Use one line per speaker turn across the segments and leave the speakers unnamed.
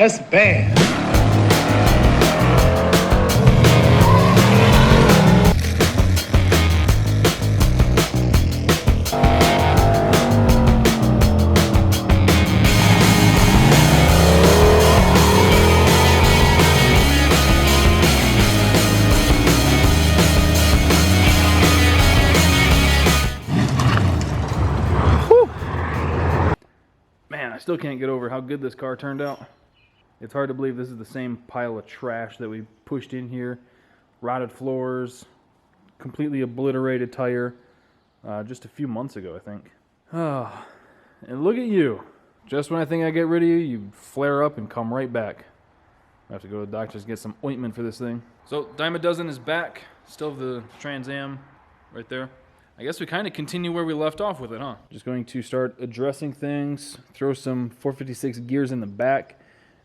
That's bad.
Man, I still can't get over how good this car turned out. It's hard to believe this is the same pile of trash that we pushed in here. Rotted floors, completely obliterated tire, just a few months ago, I think. And look at you. Just when I think I get rid of you, you flare up and come right back. I have to go to the doctor's to get some ointment for this thing. So, Dime a Dozen is back. Still have the Trans Am right there. I guess we kind of continue where we left off with it, huh? Just going to start addressing things, throw some 456 gears in the back,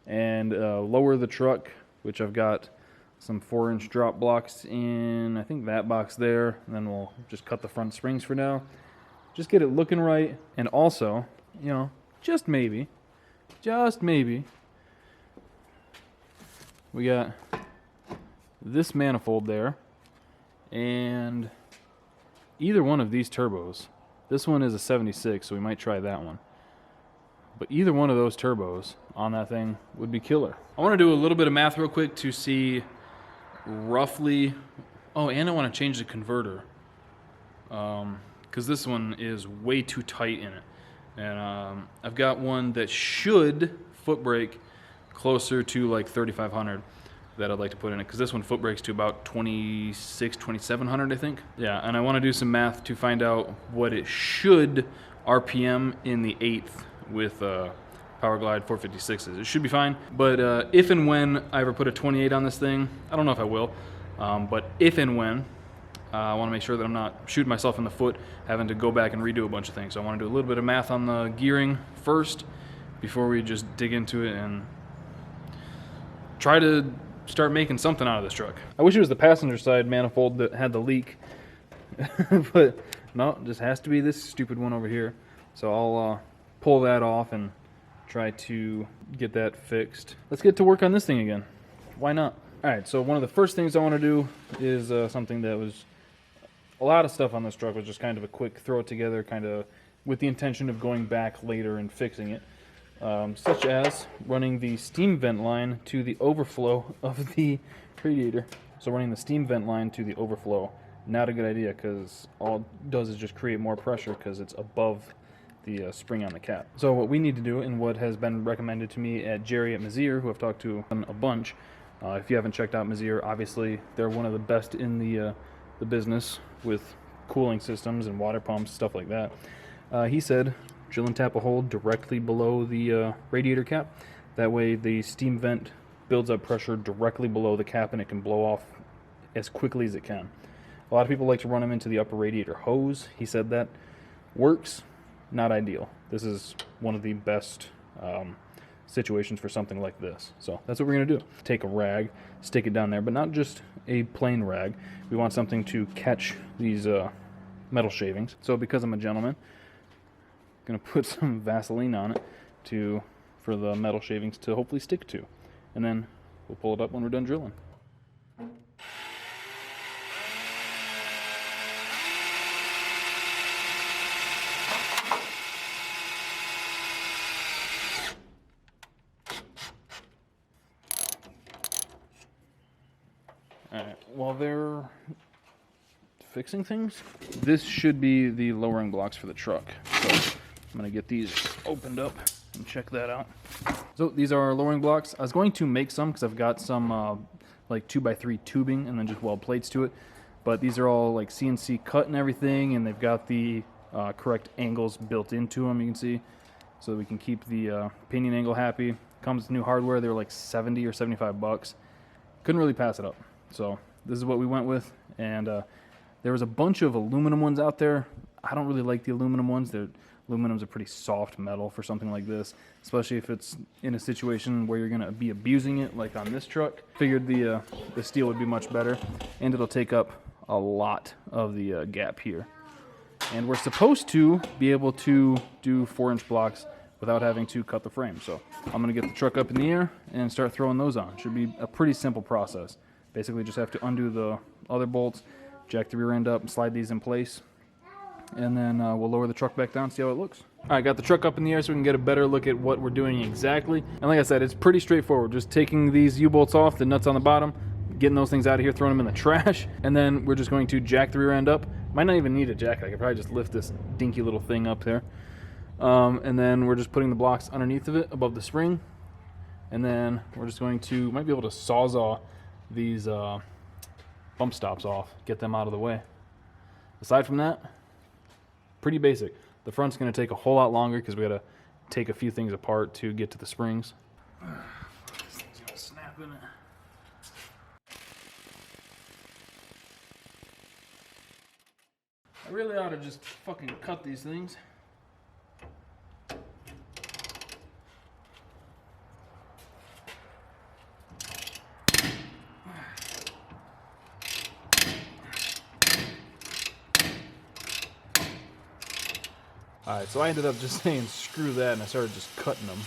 and lower the truck, which I've got some 4-inch drop blocks in, I think that box there, and then we'll just cut the front springs for now. Just get it looking right, and also, you know, just maybe, we got this manifold there, and either one of these turbos, this one is a 76, so we might try that one. But either one of those turbos on that thing would be killer. I want to do a little bit of math real quick to see roughly... Oh, and I want to change the converter. Because this one is way too tight in it. And I've got one that should foot brake closer to like 3,500 that I'd like to put in it. Because this one foot brakes to about 2,700, I think. Yeah, and I want to do some math to find out what it should RPM in the 8th with Power Glide 456s. It should be fine, but if and when I ever put a 28 on this thing, I don't know if I will, but if and when, I want to make sure that I'm not shooting myself in the foot, having to go back and redo a bunch of things. So I want to do a little bit of math on the gearing first before we just dig into it and try to start making something out of this truck. I wish it was the passenger side manifold that had the leak, but no, it just has to be this stupid one over here. So I'll pull that off and try to get that fixed. Let's get to work on this thing again. Why not? Alright, so one of the first things I want to do is something that was... A lot of stuff on this truck was just kind of a quick throw it together, kind of with the intention of going back later and fixing it. Such as running the steam vent line to the overflow of the radiator. So running the steam vent line to the overflow, not a good idea, because all it does is just create more pressure because it's above the spring on the cap. So what we need to do, and what has been recommended to me at Jerry at Mazier, who I've talked to a bunch, if you haven't checked out Mazier, obviously they're one of the best in the business with cooling systems and water pumps, stuff like that. He said drill and tap a hole directly below the radiator cap. That way the steam vent builds up pressure directly below the cap and it can blow off as quickly as it can. A lot of people like to run them into the upper radiator hose. He said that works. Not ideal. This is one of the best situations for something like this. So that's what we're going to do. Take a rag, stick it down there, but not just a plain rag. We want something to catch these metal shavings. So because I'm a gentleman, I'm going to put some Vaseline on it for the metal shavings to hopefully stick to. And then we'll pull it up when we're done drilling. Alright, while they're fixing things, this should be the lowering blocks for the truck. So I'm going to get these opened up and check that out. So these are our lowering blocks. I was going to make some because I've got some like 2x3 tubing and then just weld plates to it. But these are all like CNC cut and everything, and they've got the correct angles built into them, you can see, so that we can keep the pinion angle happy. Comes with new hardware. They were like 70 or 75 bucks. Couldn't really pass it up. So this is what we went with, and there was a bunch of aluminum ones out there. I don't really like the aluminum ones. Aluminum's a pretty soft metal for something like this, especially if it's in a situation where you're going to be abusing it, like on this truck. Figured the steel would be much better, and it'll take up a lot of the gap here. And we're supposed to be able to do 4-inch blocks without having to cut the frame. So I'm gonna get the truck up in the air and start throwing those on. Should be a pretty simple process. Basically just have to undo the other bolts, jack the rear end up, and slide these in place, and then we'll lower the truck back down, see how it looks. All right, got the truck up in the air so we can get a better look at what we're doing exactly. And like I said, it's pretty straightforward. Just taking these U-bolts off, the nuts on the bottom, getting those things out of here, throwing them in the trash, and then we're just going to jack the rear end up. Might not even need a jack. I could probably just lift this dinky little thing up there. And then we're just putting the blocks underneath of it, above the spring. And then we're just going to, might be able to sawzall these bump stops off, get them out of the way. Aside from that, pretty basic. The front's going to take a whole lot longer because we got to take a few things apart to get to the springs. This thing's going to snap in it. I really ought to just fucking cut these things. Alright, so I ended up just saying screw that, and I started just cutting them.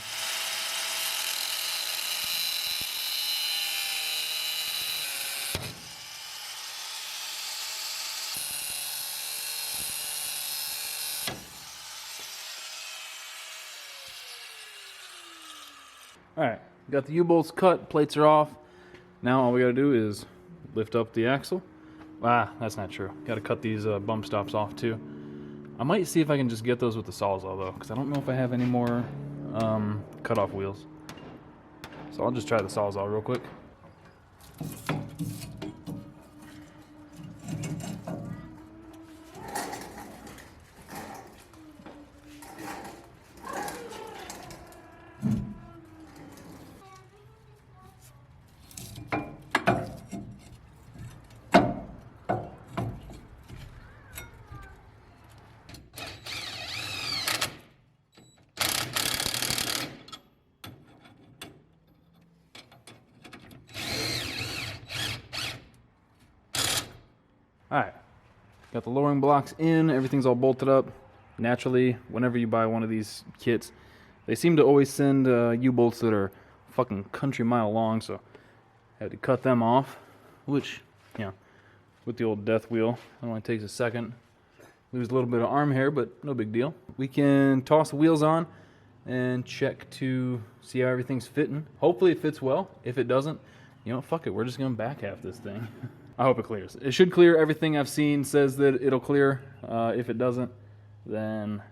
Alright, got the U-bolts cut, plates are off. Now all we gotta do is lift up the axle. Ah, that's not true. Gotta cut these bump stops off too. I might see if I can just get those with the Sawzall though, because I don't know if I have any more cut-off wheels. So I'll just try the Sawzall real quick. Alright, got the lowering blocks in, everything's all bolted up. Naturally, whenever you buy one of these kits, they seem to always send U-bolts that are fucking country mile long, so I had to cut them off, which, you know, with the old death wheel, it only takes a second. Lose a little bit of arm hair, but no big deal. We can toss the wheels on and check to see how everything's fitting. Hopefully it fits well. If it doesn't, you know, fuck it, we're just gonna back half this thing. I hope it clears. It should clear. Everything I've seen says that it'll clear. If it doesn't, then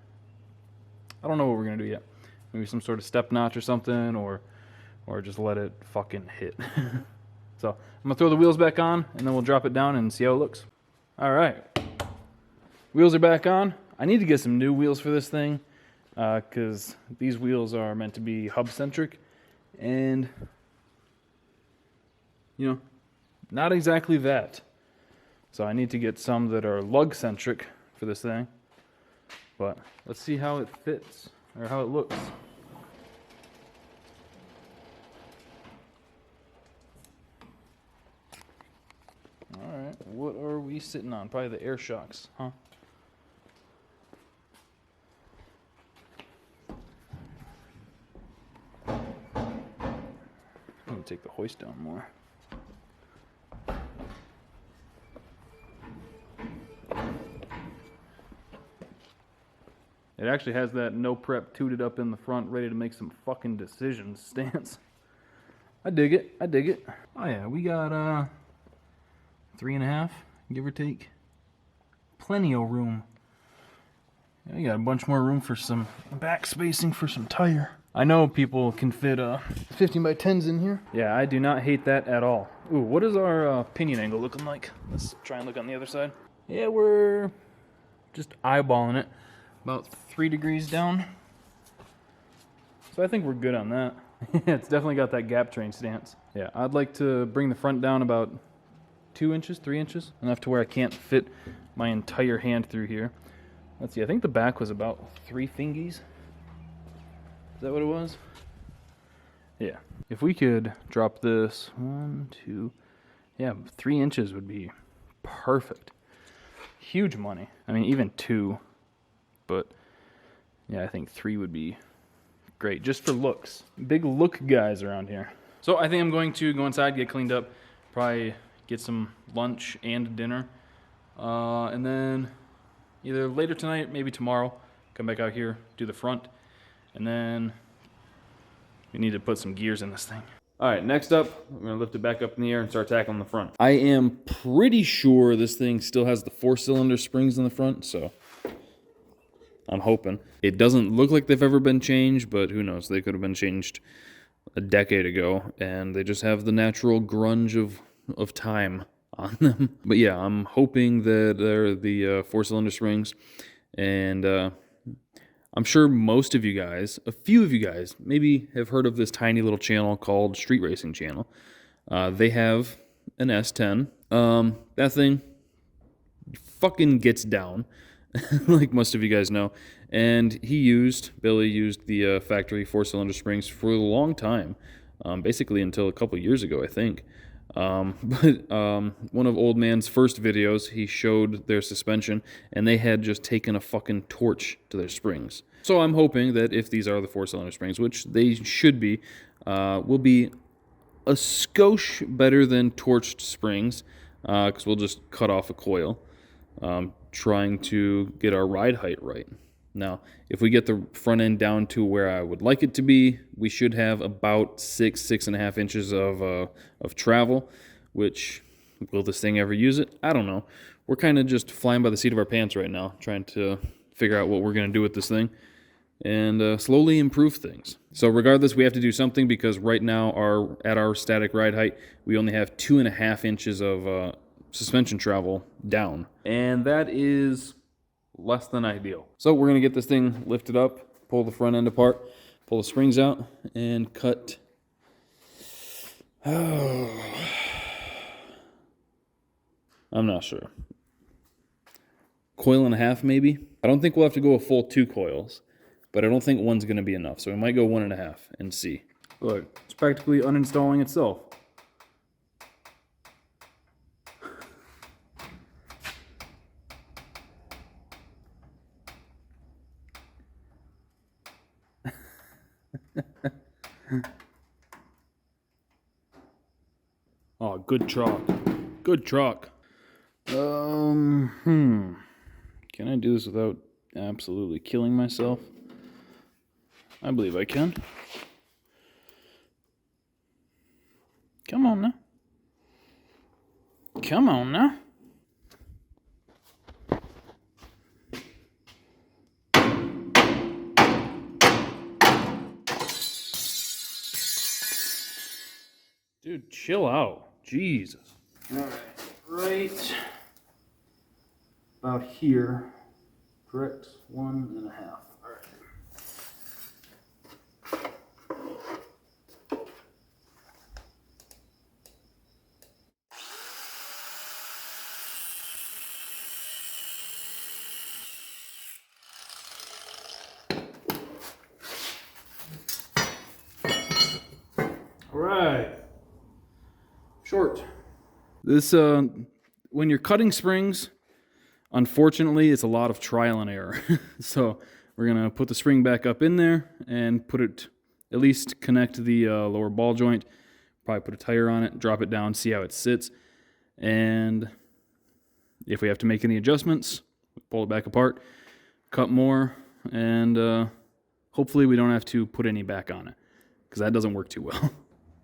I don't know what we're gonna do yet. Maybe some sort of step notch or something, or just let it fucking hit. So I'm gonna throw the wheels back on, and then we'll drop it down and see how it looks. All right, wheels are back on. I need to get some new wheels for this thing, because these wheels are meant to be hub centric, and you know, not exactly that. So I need to get some that are lug-centric for this thing. But let's see how it fits, or how it looks. Alright, what are we sitting on? Probably the air shocks, huh? I'm gonna take the hoist down more. It actually has that no prep tooted up in the front, ready to make some fucking decisions stance. I dig it. I dig it. Oh yeah, we got 3.5, give or take. Plenty of room. Yeah, we got a bunch more room for some back spacing for some tire. I know people can fit 15 by 10s in here. Yeah, I do not hate that at all. Ooh, what is our pinion angle looking like? Let's try and look on the other side. Yeah, we're just eyeballing it. About 3 degrees down. So I think we're good on that. It's definitely got that gap train stance. Yeah, I'd like to bring the front down about 2 inches, 3 inches. Enough to where I can't fit my entire hand through here. Let's see, I think the back was about 3 fingies. Is that what it was? Yeah. If we could drop this 1, 2, yeah, 3 inches would be perfect. Huge money. I mean, even 2. But yeah, I think 3 would be Great, just for looks. Big look guys around here. So I think I'm going to go inside, get cleaned up, probably get some lunch and dinner. And then either later tonight, maybe tomorrow, come back out here, do the front. And then we need to put some gears in this thing. All right, next up, we're gonna lift it back up in the air and start tackling the front. I am pretty sure this thing still has the 4-cylinder springs in the front, so I'm hoping. It doesn't look like they've ever been changed, but who knows? They could have been changed a decade ago, and they just have the natural grunge of time on them. But yeah, I'm hoping that they're the 4-cylinder springs, and I'm sure most of you guys, a few of you guys, maybe have heard of this tiny little channel called Street Racing Channel. They have an S10. That thing fucking gets down, like most of you guys know. And Billy used the factory 4-cylinder springs for a long time, basically until a couple years ago, I think. But one of Old Man's first videos, he showed their suspension, and they had just taken a fucking torch to their springs. So I'm hoping that if these are the 4-cylinder springs, which they should be, will be a skosh better than torched springs, because we'll just cut off a coil, trying to get our ride height right. Now, if we get the front end down to where I would like it to be, we should have about 6.5 inches of travel, which, will this thing ever use it? I don't know. We're kind of just flying by the seat of our pants right now, trying to figure out what we're going to do with this thing and slowly improve things. So regardless, we have to do something because right now, at our static ride height, we only have 2.5 inches of suspension travel down. And that is less than ideal. So we're going to get this thing lifted up, pull the front end apart, pull the springs out, and cut. Oh, I'm not sure. 1.5 maybe? I don't think we'll have to go a full 2 coils, but I don't think one's going to be enough. So we might go 1.5 and see. Look, it's practically uninstalling itself. Oh, good truck. Good truck. Can I do this without absolutely killing myself? I believe I can. Come on now. Come on now. Dude, chill out. Jesus. Alright, right about here. Correct. 1.5. Alright. Alright. Short. This, when you're cutting springs, unfortunately, it's a lot of trial and error. So we're going to put the spring back up in there and put it, at least connect the lower ball joint, probably put a tire on it, drop it down, see how it sits. And if we have to make any adjustments, pull it back apart, cut more, and hopefully we don't have to put any back on it, because that doesn't work too well.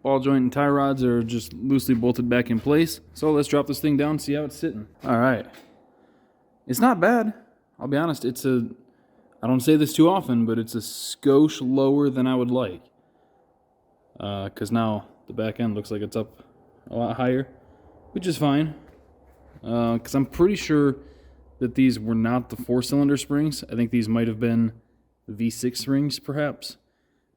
Ball joint and tie rods are just loosely bolted back in place. So let's drop this thing down, see how it's sitting. All right. It's not bad. I'll be honest, I don't say this too often, but it's a skosh lower than I would like. Because now the back end looks like it's up a lot higher, which is fine. Because I'm pretty sure that these were not the 4-cylinder springs. I think these might have been V6 springs, perhaps.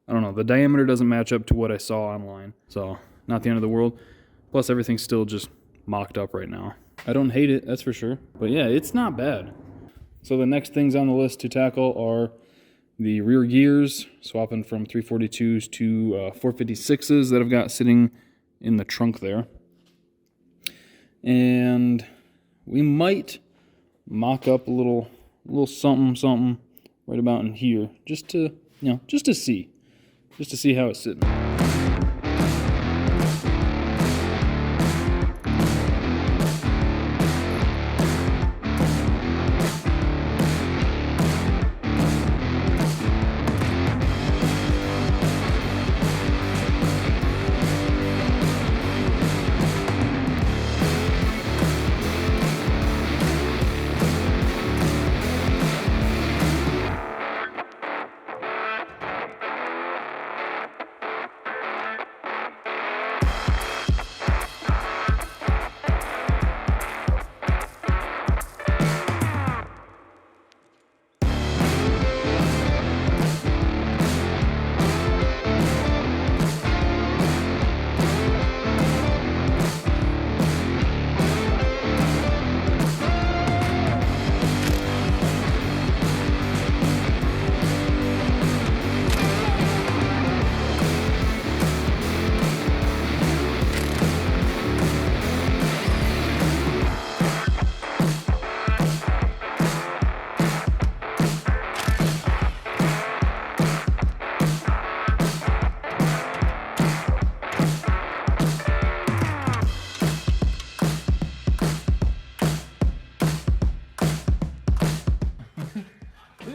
I don't know. The diameter doesn't match up to what I saw online. So, not the end of the world. Plus, everything's still just mocked up right now. I don't hate it, that's for sure. But yeah, it's not bad. So the next things on the list to tackle are the rear gears, swapping from 342s to 456s that I've got sitting in the trunk there. And we might mock up a little something right about in here, just to see. just to see how it's sitting.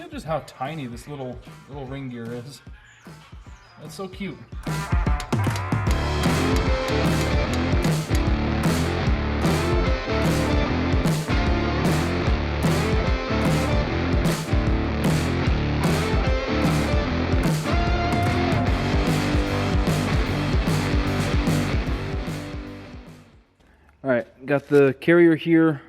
Just how tiny this little ring gear is. That's so cute. All right, got the carrier here.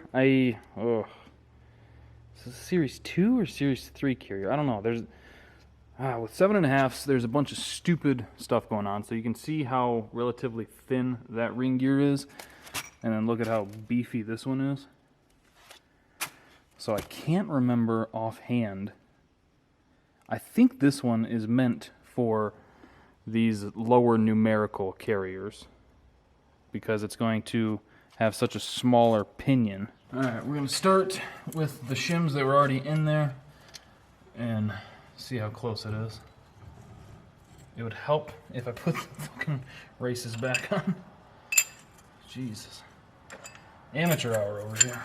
Is this Series 2 or Series 3 carrier? I don't know. There's with 7.5s, there's a bunch of stupid stuff going on. So you can see how relatively thin that ring gear is. And then look at how beefy this one is. So I can't remember offhand. I think this one is meant for these lower numerical carriers, because it's going to have such a smaller pinion. Alright, we're going to start with the shims that were already in there and see how close it is. It would help if I put the fucking races back on. Jesus. Amateur hour over here.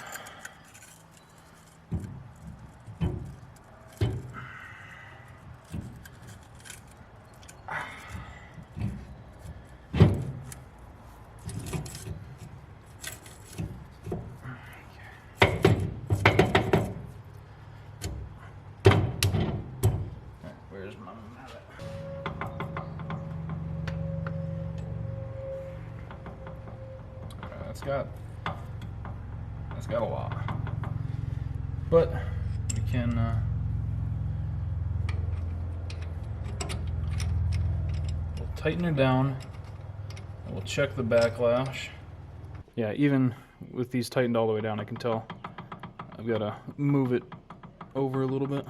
That's got a lot, but we can we'll tighten it down and we'll check the backlash. Yeah, even with these tightened all the way down, I can tell I've got to move it over a little bit,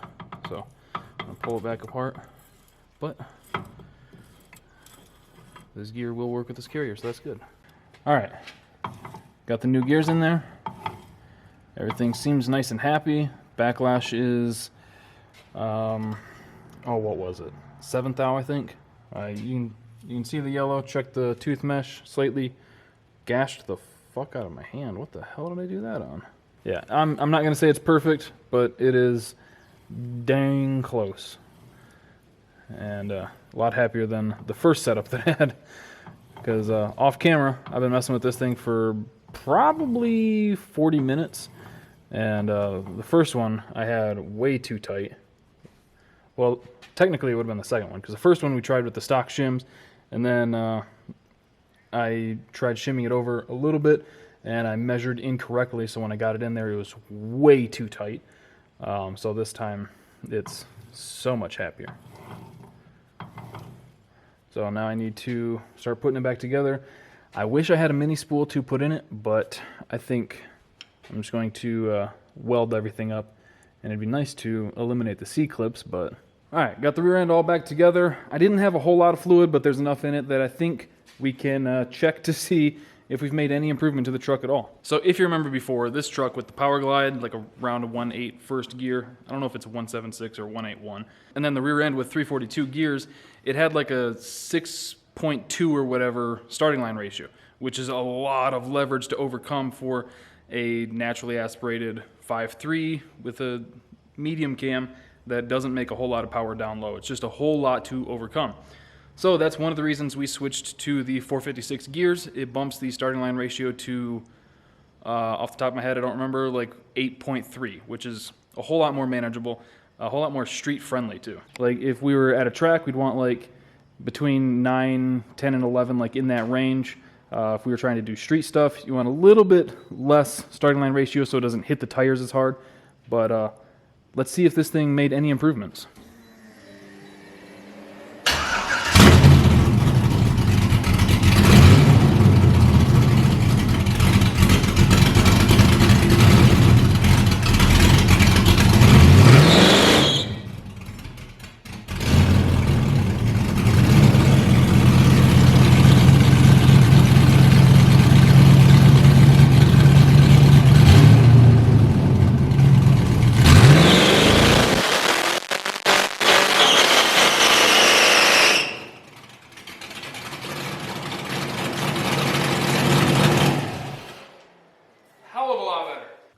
so I'll pull it back apart. But this gear will work with this carrier, so that's good. All right. Got the new gears in there. Everything seems nice and happy. Backlash is, what was it? 7th thou, I think. You can see the yellow. Check the tooth mesh. Slightly gashed the fuck out of my hand. What the hell did I do that on? Yeah, I'm not gonna say it's perfect, but it is dang close. And a lot happier than the first setup that I had. Because off camera, I've been messing with this thing for probably 40 minutes. And the first one I had way too tight. Well, technically it would have been the second one, because the first one we tried with the stock shims, and then I tried shimming it over a little bit, and I measured incorrectly, so when I got it in there, it was way too tight. So this time, it's so much happier. So now I need to start putting it back together. I wish I had a mini spool to put in it, but I think I'm just going to weld everything up, and it'd be nice to eliminate the C-clips, but... Alright, got the rear end all back together. I didn't have a whole lot of fluid, but there's enough in it that I think we can check to see if we've made any improvement to the truck at all. So if you remember before, this truck with the Power Glide, like around a 1.8 first gear, I don't know if it's a 1.76 or 1.81, and then the rear end with 342 gears, it had like a 6.2 or whatever starting line ratio, which is a lot of leverage to overcome for a naturally aspirated 5.3 with a medium cam that doesn't make a whole lot of power down low. It's just a whole lot to overcome. So that's one of the reasons we switched to the 456 gears. It bumps the starting line ratio to, off the top of my head, I don't remember, like 8.3, which is a whole lot more manageable, a whole lot more street friendly too. Like if we were at a track, we'd want like between 9, 10, and 11, like in that range. If we were trying to do street stuff, you want a little bit less starting line ratio so it doesn't hit the tires as hard. But let's see if this thing made any improvements.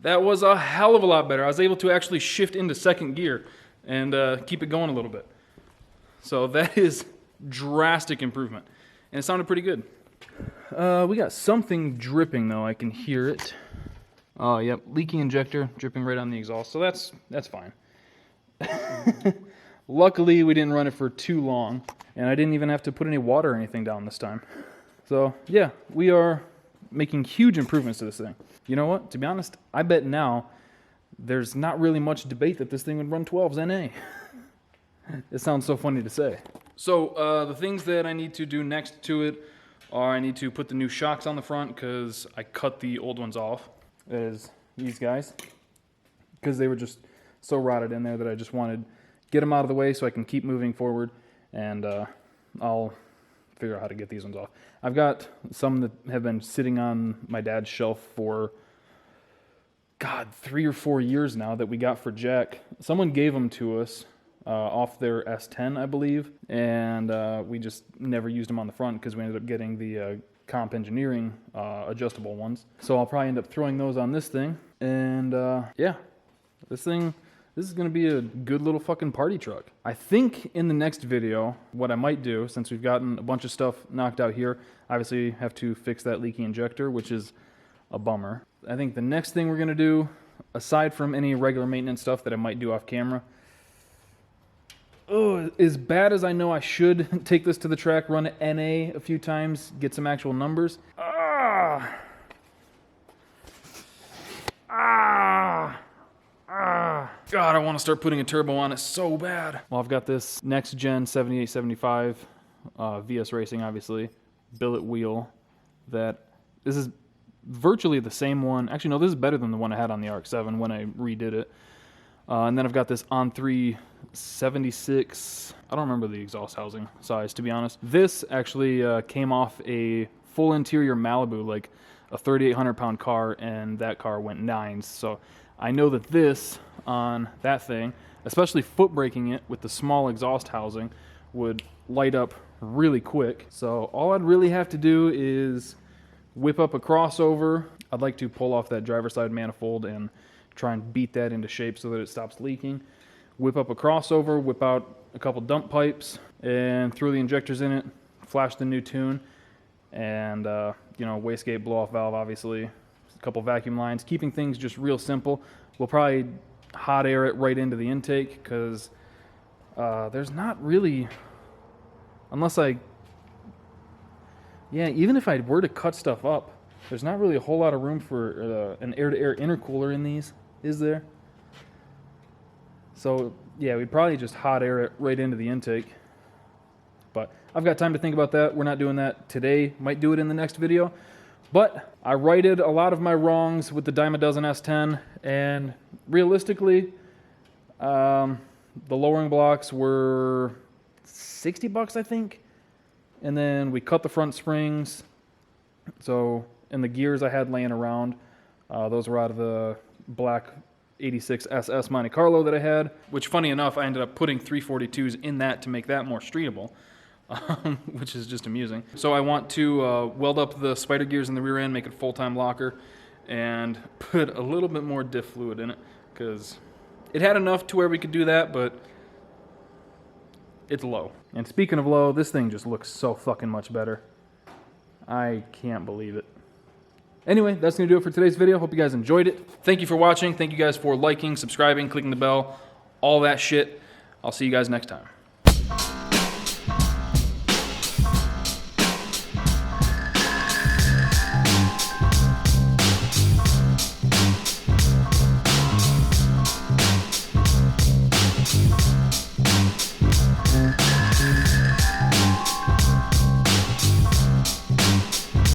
That was a hell of a lot better. I was able to actually shift into second gear and keep it going a little bit. So that is drastic improvement. And it sounded pretty good. We got something dripping though. I can hear it. Oh, yep, leaky injector dripping right on the exhaust. So that's fine. Luckily, we didn't run it for too long. And I didn't even have to put any water or anything down this time. So yeah, we are making huge improvements to this thing. You know what? To be honest, I bet now there's not really much debate that this thing would run 12s NA. It sounds so funny to say. So the things that I need to do next to it are I need to put the new shocks on the front because I cut the old ones off, as these guys, because they were just so rotted in there that I just wanted to get them out of the way so I can keep moving forward, and I'll figure out how to get these ones off. I've got some that have been sitting on my dad's shelf for, God, 3 or 4 years now that we got for Jack. Someone gave them to us off their S10, I believe, and we just never used them on the front because we ended up getting the Comp Engineering adjustable ones. So I'll probably end up throwing those on this thing, and yeah, this is going to be a good little fucking party truck. I think in the next video, what I might do, since we've gotten a bunch of stuff knocked out here, obviously have to fix that leaky injector, which is a bummer. I think the next thing we're going to do, aside from any regular maintenance stuff that I might do off camera, as bad as I know I should take this to the track, run it NA a few times, get some actual numbers. God, I want to start putting a turbo on it so bad. Well, I've got this next gen 7875 VS Racing, obviously, billet wheel. This is virtually the same one. Actually, no, this is better than the one I had on the RX-7 when I redid it. And then I've got this On 3 76. I don't remember the exhaust housing size, to be honest. This actually came off a full interior Malibu, like a 3,800 pound car, and that car went 9s. So I know that this on that thing, especially foot braking it with the small exhaust housing, would light up really quick. So all I'd really have to do is whip up a crossover. I'd like to pull off that driver's side manifold and try and beat that into shape so that it stops leaking. Whip up a crossover, whip out a couple dump pipes, and throw the injectors in it, flash the new tune, and you know, wastegate blow-off valve, obviously, a couple vacuum lines, keeping things just real simple. We'll probably hot air it right into the intake because there's not really, even if I were to cut stuff up, there's not really a whole lot of room for an air-to-air intercooler in these, is there? So yeah, we'd probably just hot air it right into the intake. But I've got time to think about that. We're not doing that today. Might do it in the next video. But I righted a lot of my wrongs with the dime a dozen S10, and realistically, the lowering blocks were $60, I think. And then we cut the front springs. So and the gears I had laying around, those were out of the black 86 SS Monte Carlo that I had, which funny enough, I ended up putting 342s in that to make that more streetable, which is just amusing. So I want to weld up the spider gears in the rear end, make it full-time locker, and put a little bit more diff fluid in it, because it had enough to where we could do that, but it's low. And speaking of low, this thing just looks so fucking much better. I can't believe it. Anyway, that's going to do it for today's video. Hope you guys enjoyed it. Thank you for watching. Thank you guys for liking, subscribing, clicking the bell, all that shit. I'll see you guys next time.